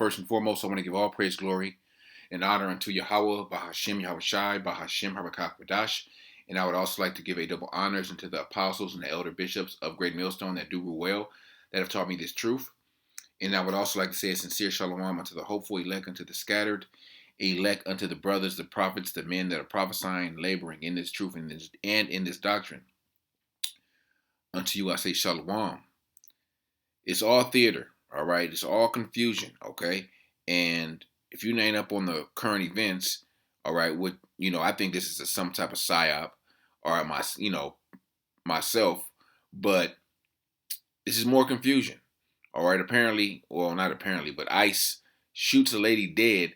First and foremost, I want to give all praise, glory, and honor unto Yahawah, Bahasham, Yahawashi, Bahasham, Harakak, and I would also like to give a double honors unto the apostles and the elder bishops of Great Millstone that do rule well, that have taught me this truth. And I would also like to say a sincere shalom unto the hopeful, elect unto the scattered, elect unto the brothers, the prophets, the men that are prophesying, laboring in this truth and in this doctrine. Unto you I say shalom. It's all theater, all right? It's all confusion, okay? And if you ain't up on the current events, all right, I think this is some type of psyop, or myself, but this is more confusion, all right? Apparently, well, not apparently, but ICE shoots a lady dead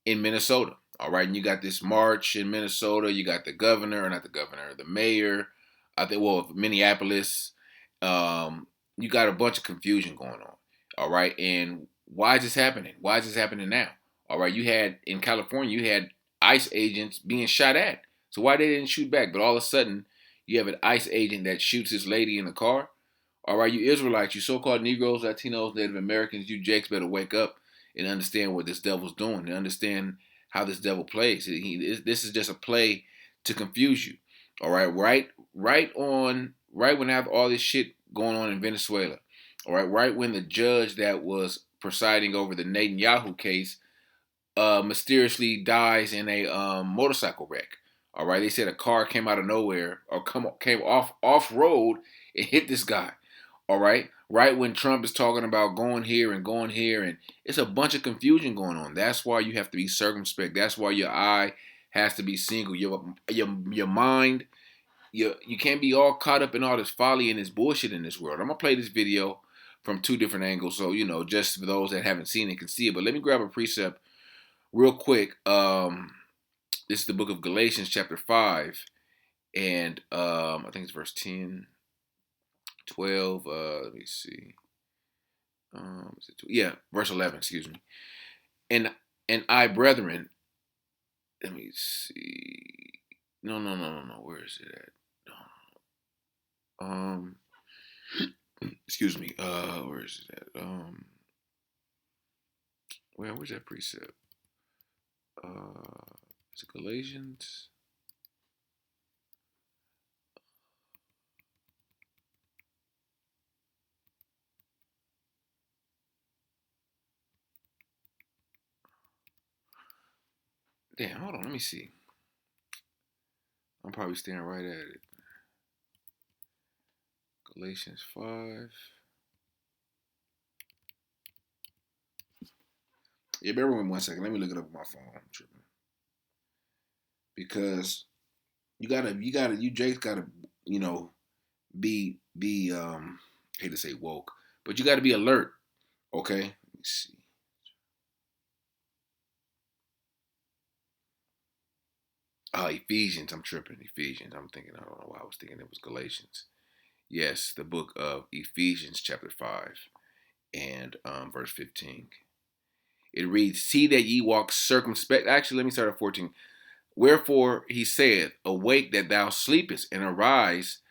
in Minnesota, all right? And you got this march in Minnesota. You got the governor, or not the governor, the mayor, I think, well, Minneapolis. You got a bunch of confusion going on, all right? And why is this happening? Why is this happening now? All right, in California, you had ICE agents being shot at. So why they didn't shoot back? But all of a sudden, you have an ICE agent that shoots this lady in the car. All right, you Israelites, you so-called Negroes, Latinos, Native Americans, you Jakes better wake up and understand what this devil's doing, and understand how this devil plays. This is just a play to confuse you. All right, right when I have all this shit going on in Venezuela. All right when the judge that was presiding over the Netanyahu case mysteriously dies in a motorcycle wreck. All right, they said a car came out of nowhere or came off road and hit this guy. All right when Trump is talking about going here, and it's a bunch of confusion going on. That's why you have to be circumspect. That's why your eye has to be single. Your mind. You can't be all caught up in all this folly and this bullshit in this world. I'm gonna play this video from two different angles, so just for those that haven't seen it can see it. But let me grab a precept real quick. This is the book of Galatians, chapter 5, and I think it's verse 10, 12. Let me see. Verse 11. Excuse me. And I, brethren, let me see. No. Where is it at? Excuse me. Where is it at? Where's that precept? Is it Galatians? Damn, hold on, let me see. I'm probably staring right at it. Galatians 5. Yeah, bear with me 1 second. Let me look it up on my phone. I'm tripping. Because you Jake's gotta, be hate to say woke, but you gotta be alert. Okay? Let me see. Ephesians. I'm tripping. Ephesians. I'm thinking, I don't know why I was thinking it was Galatians. Yes, the book of Ephesians, chapter 5, and verse 15. It reads, "See that ye walk circumspect." Actually, let me start at 14. "Wherefore he saith, Awake that thou sleepest, and arise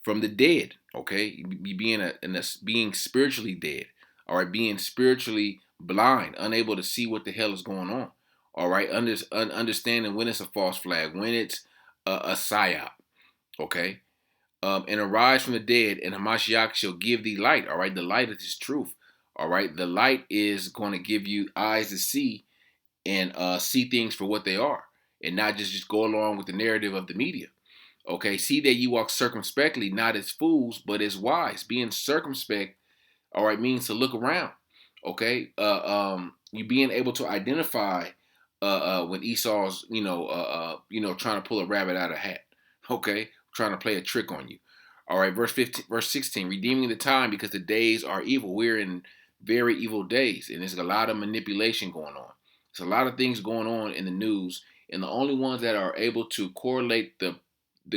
from the dead." Okay, being spiritually dead. All right, being spiritually blind, unable to see what the hell is going on. All right, understanding when it's a false flag, when it's a psyop. Okay, and arise from the dead, and Hamashiach shall give thee light. All right, the light of his truth. All right, the light is going to give you eyes to see and see things for what they are, and not just go along with the narrative of the media. Okay, see that you walk circumspectly, not as fools, but as wise. Being circumspect, all right, means to look around. Okay, you being able to identify when Esau's, trying to pull a rabbit out of a hat. Okay, trying to play a trick on you. All right, verse 16, redeeming the time because the days are evil. We're in very evil days, and there's a lot of manipulation going on. There's a lot of things going on in the news, and the only ones that are able to correlate the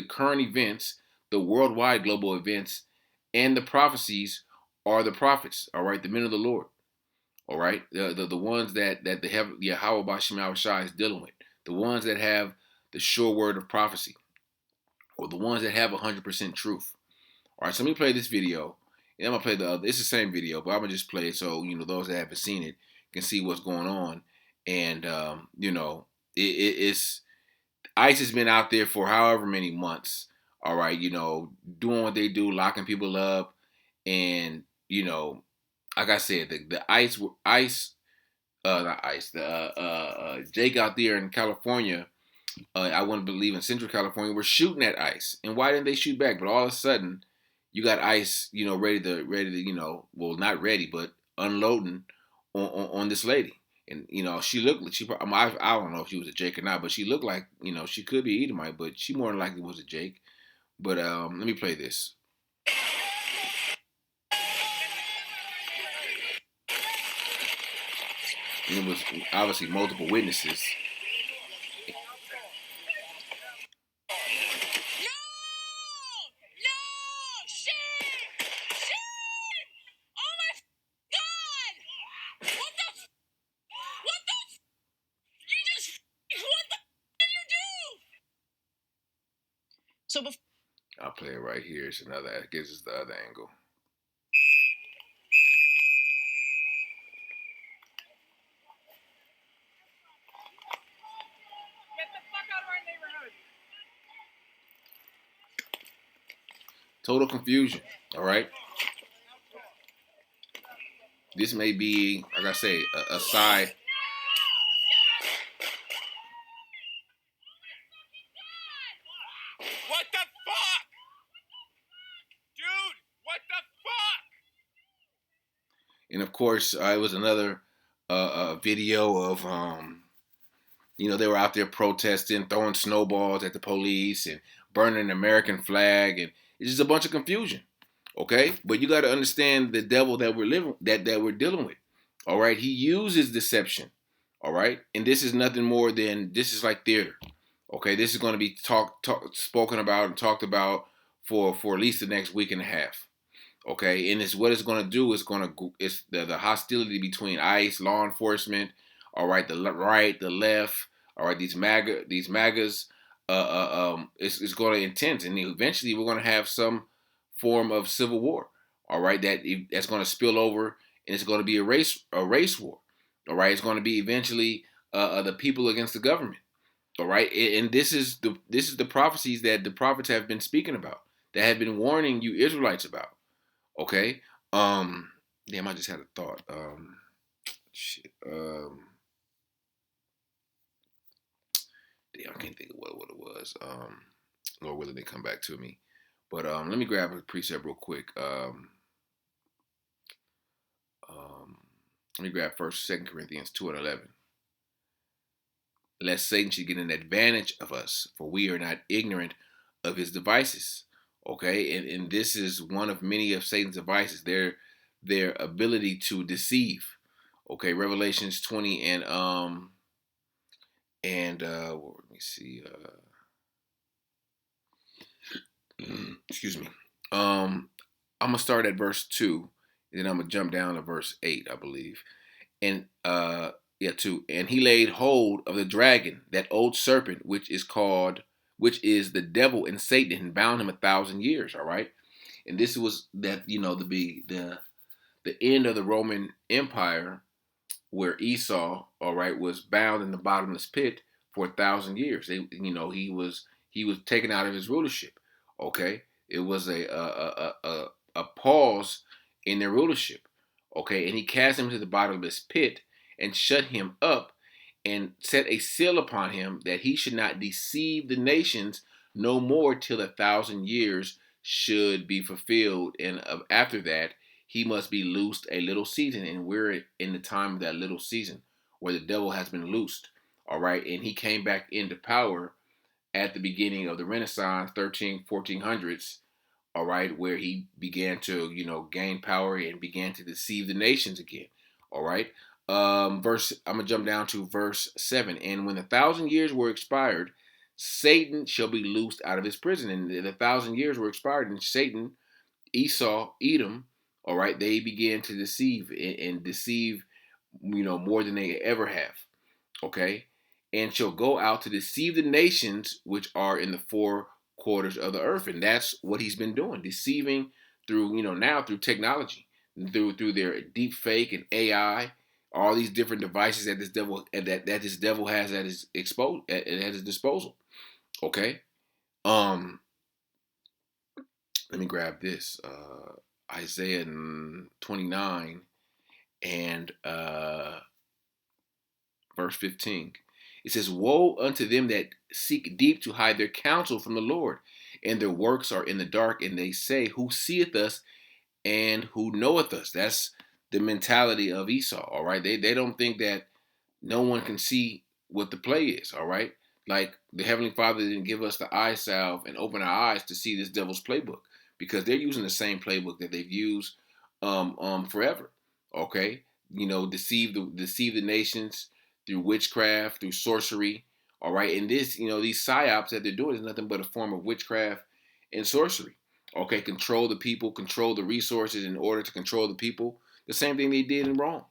current events, the worldwide global events, and the prophecies are the prophets. All right, the men of the Lord. All right, the ones that they have Yahawah Bahasham is dealing with, the ones that have the sure word of prophecy, or the ones that have 100% truth. All right, so let me play this video. And I'm gonna play it's the same video, but I'm gonna just play it so those that haven't seen it can see what's going on. And it's ICE has been out there for however many months. All right, doing what they do, locking people up, and like I said, the not ICE, the Jake out there in California. I wouldn't believe in Central California were shooting at ICE, and why didn't they shoot back? But all of a sudden, you got ICE, ready to, well, not ready, but unloading on this lady. And she looked. I don't know if she was a Jake or not, but she looked like she could be Edomite, but she more than likely was a Jake. But let me play this. And it was obviously multiple witnesses. I'll play it right here. It's another. It gives us the other angle. Get the fuck out of our neighborhood. Total confusion. All right. This may be, like I say, a side. What the fuck? Dude, what the fuck? And of course, it was another video of, they were out there protesting, throwing snowballs at the police and burning the American flag. And it's just a bunch of confusion. Okay? But you got to understand the devil that we're dealing with. All right? He uses deception. All right? And this is nothing more than, this is like theater. Okay, this is going to be spoken about and talked about for at least the next week and a half. Okay, and what it's going to do is it's the hostility between ICE, law enforcement, all right, the right, the left, all right, these MAGAs, it's going to intense, and eventually we're going to have some form of civil war. All right, that's going to spill over, and it's going to be a race war. All right, it's going to be eventually the people against the government. All right, and this is the prophecies that the prophets have been speaking about, that have been warning you Israelites about. Okay, damn, I just had a thought. Damn, I can't think of what it was. Lord willing, they come back to me. But let me grab a precept real quick. Let me grab 2 Corinthians 2:11. Lest Satan should get an advantage of us, for we are not ignorant of his devices. Okay, and this is one of many of Satan's devices, their ability to deceive. Okay, Revelations 20 and let me see. Excuse me. I'm gonna start at verse 2, and then I'm gonna jump down to verse 8, I believe. And 2. And he laid hold of the dragon, that old serpent, which is the devil and Satan, and bound him 1,000 years. All right. And this was that, the end of the Roman Empire, where Esau, all right, was bound in the bottomless pit for 1,000 years. He was taken out of his rulership. Okay. It was a pause in their rulership. Okay. And he cast him to the bottomless pit and shut him up, and set a seal upon him, that he should not deceive the nations no more till 1,000 years should be fulfilled. And after that, he must be loosed a little season. And we're in the time of that little season where the devil has been loosed. All right. And he came back into power at the beginning of the Renaissance, 1400s. All right. Where he began to, gain power and began to deceive the nations again. All right. I'm gonna jump down to verse 7. And when 1,000 years were expired, Satan shall be loosed out of his prison. And the 1,000 years were expired, and Satan, Esau, Edom, all right, they began to deceive and deceive, more than they ever have. Okay, and shall go out to deceive the nations which are in the four quarters of the earth. And that's what he's been doing, deceiving through, now through technology, through their deep fake and AI. all these different devices that this devil has at his disposal. Okay. Let me grab this. Isaiah 29 and verse 15. It says, "Woe unto them that seek deep to hide their counsel from the Lord, and their works are in the dark, and they say, Who seeth us and who knoweth us?" That's the mentality of Esau, all right? They don't think that no one can see what the play is, all right? Like the Heavenly Father didn't give us the eye salve and open our eyes to see this devil's playbook, because they're using the same playbook that they've used forever. Okay, deceive the nations through witchcraft, through sorcery. All right, and this, these psyops that they're doing is nothing but a form of witchcraft and sorcery. Okay, control the people, control the resources in order to control the people. The same thing they did in Rome.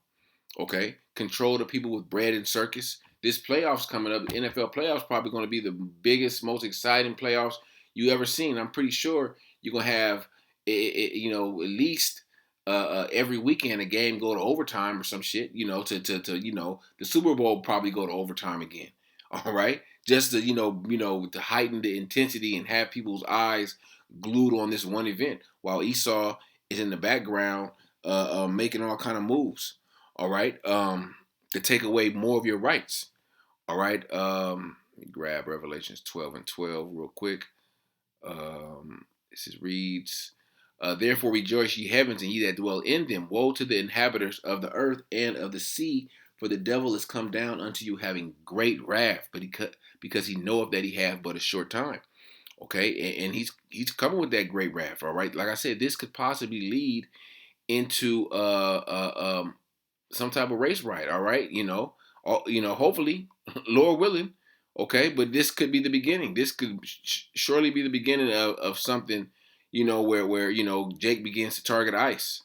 Okay, control the people with bread and circus. This playoffs coming up, the NFL playoffs, probably going to be the biggest, most exciting playoffs you ever seen. I'm pretty sure you're going to have, at least every weekend a game go to overtime or some shit. The Super Bowl probably go to overtime again. All right, just to heighten the intensity and have people's eyes glued on this one event, while Esau is in the background making all kind of moves. All right, to take away more of your rights. All right, let me grab Revelations 12 and 12 real quick. This reads, "Therefore rejoice, ye heavens, and ye that dwell in them. Woe to the inhabitants of the earth and of the sea, for the devil is come down unto you having great wrath, but because he knoweth that he hath but a short time." Okay, and he's coming with that great wrath. All right, like I said, this could possibly lead into some type of race riot. All right, hopefully, Lord willing. Okay, but this could be the beginning. This could surely be the beginning of something, where Jake begins to target ICE.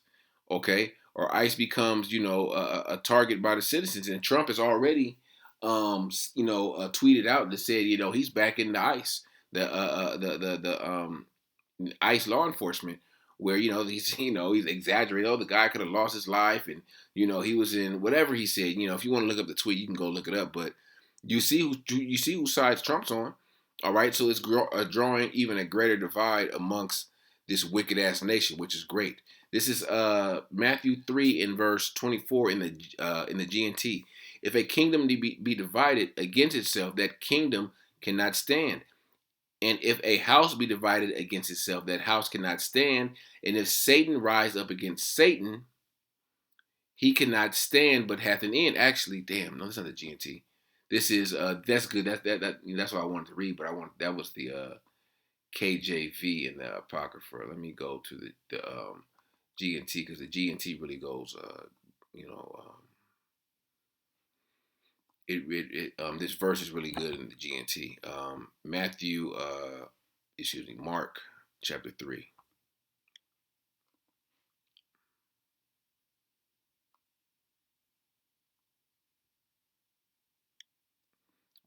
Okay, or ICE becomes a target by the citizens, and Trump has already tweeted out and said he's back in the ICE, the ICE law enforcement, where he's exaggerating. Oh, the guy could have lost his life, and he was in whatever he said. If you want to look up the tweet, you can go look it up. But you see whose sides Trump's on. All right, so it's drawing even a greater divide amongst this wicked ass nation, which is great. This is Matthew 3 in verse 24 in the GNT. "If a kingdom be divided against itself, that kingdom cannot stand. And if a house be divided against itself, that house cannot stand. And if Satan rise up against Satan, he cannot stand, but hath an end." Actually, damn, no, that's not the GNT. This is that's good. That's what I wanted to read, but that was the KJV in the Apocrypha. Let me go to the GNT, because the GNT really goes this verse is really good in the GNT. Mark chapter 3.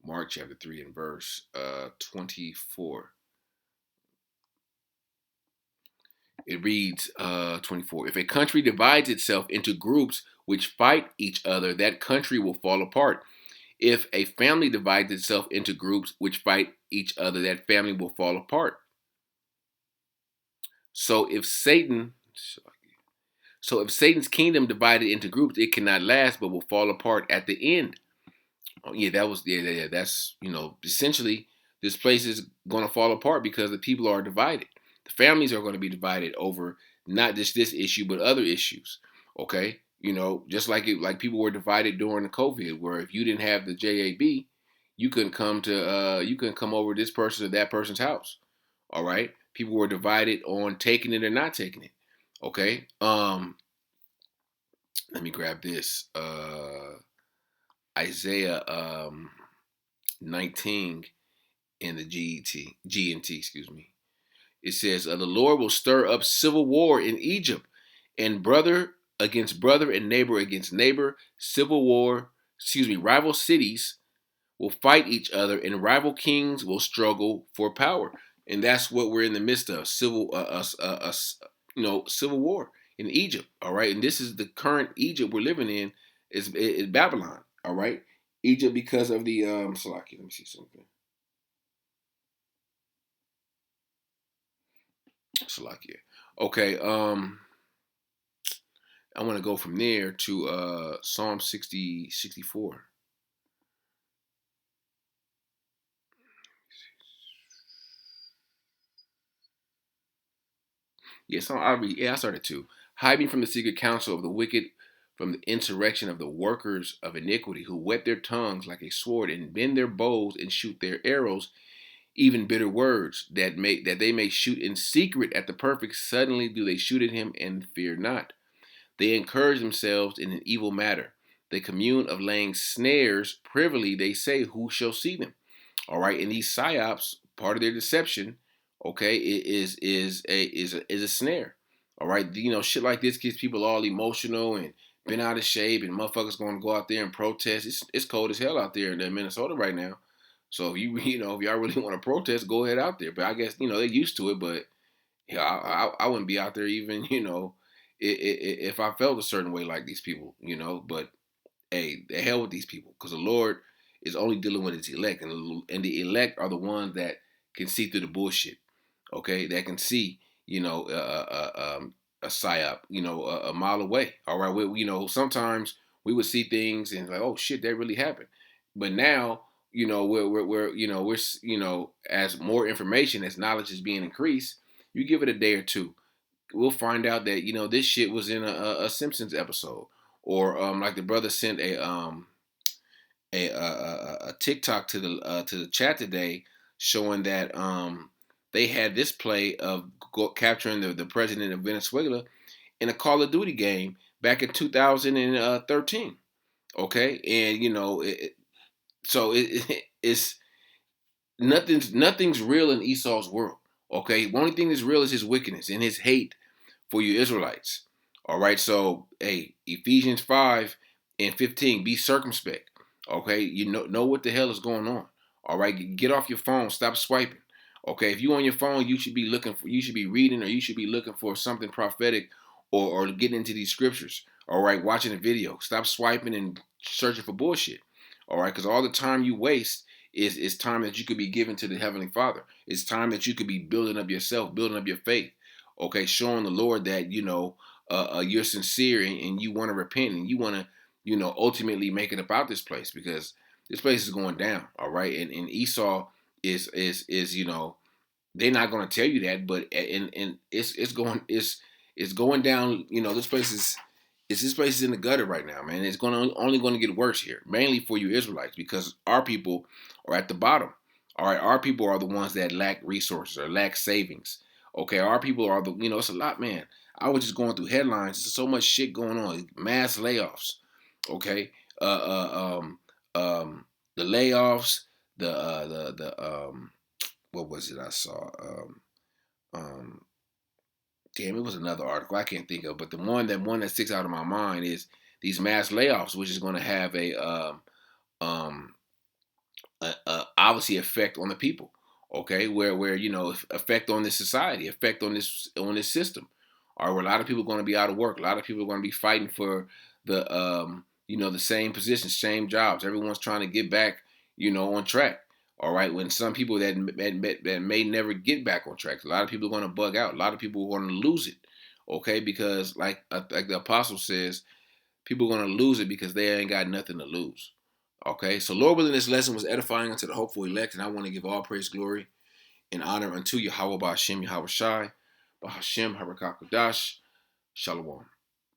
Mark chapter 3 and verse 24. It reads 24. "If a country divides itself into groups which fight each other, that country will fall apart. If a family divides itself into groups which fight each other, that family will fall apart. So if Satan's kingdom divided into groups, it cannot last, but will fall apart at the end." Oh, yeah, that's essentially this place is going to fall apart because the people are divided. The families are going to be divided over not just this issue but other issues. Okay, just like people were divided during the COVID, where if you didn't have the JAB, you couldn't come over to this person or that person's house. All right, people were divided on taking it or not taking it. Okay, let me grab this. Isaiah 19 in the GNT, excuse me. It says, "The Lord will stir up civil war in Egypt, and brother against brother and neighbor against neighbor. Rival cities will fight each other, and rival kings will struggle for power." And that's what we're in the midst of, civil war in Egypt. All right, and this is the current Egypt we're living in. It's Babylon. All right, Egypt because of the Salaki. Let me see something. Salakia. Okay. I want to go from there to Psalm 64. Yes, I started to. Hide me from the secret counsel of the wicked, from the insurrection of the workers of iniquity, who whet their tongues like a sword and bend their bows and shoot their arrows, even bitter words, that they may shoot in secret at the perfect. Suddenly do they shoot at him and fear not. They encourage themselves in an evil matter. They commune of laying snares privily. They say, who shall see them? All right, and these psyops, part of their deception, okay, is a snare. All right, shit like this gets people all emotional and been out of shape, and motherfuckers going to go out there and protest. It's cold as hell out there in Minnesota right now. So if if y'all really want to protest, go ahead out there. But I guess they're used to it. But yeah, I wouldn't be out there even if I felt a certain way like these people. But hey, the hell with these people, because the Lord is only dealing with his elect, and the elect are the ones that can see through the bullshit. Okay, that can see, a psyop, a mile away. All right, sometimes we would see things and like, oh shit, that really happened. But now, as more information, as knowledge is being increased, you give it a day or two, we'll find out that this shit was in a Simpsons episode, or like the brother sent a TikTok to the chat today, showing that they had this play of capturing the president of Venezuela in a Call of Duty game back in 2013. Okay, and it's nothing's real in Esau's world. Okay, the only thing that's real is his wickedness and his hate for you Israelites. All right, so hey, Ephesians 5:15, be circumspect. Okay, know what the hell is going on. All right, get off your phone, stop swiping. Okay, if you on your phone, you should be reading, or you should be looking for something prophetic, or getting into these scriptures. All right, watching a video. Stop swiping and searching for bullshit. All right, because all the time you waste is time that you could be giving to the Heavenly Father. It's time that you could be building up yourself, building up your faith. Okay, showing the Lord that you're sincere, and you want to repent, and you want to ultimately make it about this place, because this place is going down. All right, and Esau is they're not going to tell you that, but and it's going down. This place is in the gutter right now, man. It's only going to get worse here, mainly for you Israelites, because our people are at the bottom. All right, our people are the ones that lack resources or lack savings. Okay, our people are it's a lot, man. I was just going through headlines. There's so much shit going on. Mass layoffs. Okay, the layoffs, the what was it I saw? Um, Damn, it was another article I can't think of, but the one that sticks out of my mind is these mass layoffs, which is going to have um, obviously effect on the people. Okay, where effect on this society, effect on this system. Or where a lot of people are going to be out of work. A lot of people are going to be fighting for the same positions, same jobs. Everyone's trying to get back on track. All right, when some people that may never get back on track, a lot of people are going to bug out. A lot of people are going to lose it. Okay, because like the apostle says, people are going to lose it because they ain't got nothing to lose. Okay, so Lord willing, this lesson was edifying unto the hopeful elect, and I want to give all praise, glory, and honor unto Yahawah, Bahasham, Yahawashi, Bahasham, Harakakadash, Shalom.